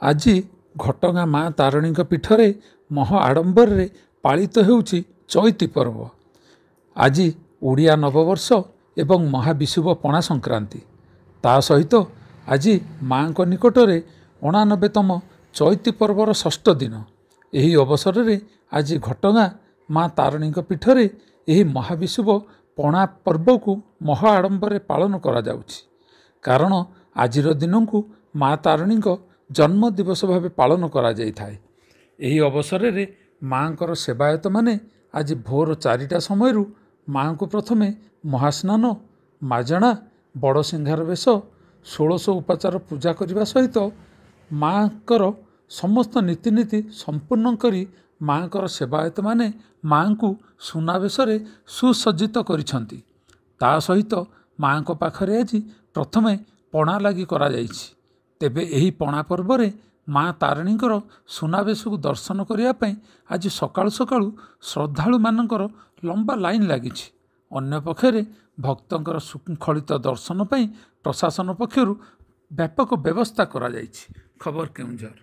ଆଜି ଘଟଗାଁ ମା ତାରିଣୀଙ୍କ ପୀଠରେ ମହା ଆଡ଼ମ୍ବରରେ ପାଳିତ ହେଉଛି ଚୈତି ପର୍ବ। ଆଜି ଓଡ଼ିଆ ନବବର୍ଷ ଏବଂ ମହାବିଷୁବ ପଣା ସଂକ୍ରାନ୍ତି। ତା ସହିତ ଆଜି ମାଙ୍କ ନିକଟରେ 89ତମ ଚୈତି ପର୍ବର ଷଷ୍ଠ ଦିନ। ଏହି ଅବସରରେ ଆଜି ଘଟଗାଁ ମା ତାରିଣୀଙ୍କ ପୀଠରେ ଏହି ମହାବିଷୁବ ପଣା ପର୍ବକୁ ମହା ଆଡ଼ମ୍ବରରେ ପାଳନ କରାଯାଉଛି। କାରଣ ଆଜିର ଦିନକୁ ମା ତାରିଣୀଙ୍କ ଜନ୍ମ ଦିବସ ଭାବେ ପାଳନ କରାଯାଇଥାଏ। ଏହି ଅବସରରେ ମାଙ୍କର ସେବାୟତମାନେ ଆଜି ଭୋର 4ଟା ସମୟରୁ ମାଙ୍କୁ ପ୍ରଥମେ ମହାସ୍ନାନ, ମାଜଣା, ବଡ଼ ସିଂହାର ବେଶ, 1600 ଉପଚାର ପୂଜା କରିବା ସହିତ ମାଙ୍କର ସମସ୍ତ ନୀତିନୀତି ସମ୍ପୂର୍ଣ୍ଣ କରି ମାଙ୍କର ସେବାୟତମାନେ ମାଙ୍କୁ ସୁନାବେଶରେ ସୁସଜ୍ଜିତ କରିଛନ୍ତି। ତା ସହିତ ମାଙ୍କ ପାଖରେ ଆଜି ପ୍ରଥମେ ପଣା ଲାଗି କରାଯାଇଛି। ତେବେ ଏହି ପଣା ପର୍ବରେ ମା ତାରିଣୀଙ୍କର ସୁନାବେଶକୁ ଦର୍ଶନ କରିବା ପାଇଁ ଆଜି ସକାଳୁ ସକାଳୁ ଶ୍ରଦ୍ଧାଳୁମାନଙ୍କର ଲମ୍ବା ଲାଇନ୍ ଲାଗିଛି। ଅନ୍ୟପକ୍ଷରେ ଭକ୍ତଙ୍କର ଶୃଙ୍ଖଳିତ ଦର୍ଶନ ପାଇଁ ପ୍ରଶାସନ ପକ୍ଷରୁ ବ୍ୟାପକ ବ୍ୟବସ୍ଥା କରାଯାଇଛି। ଖବର କେଉଁଝର।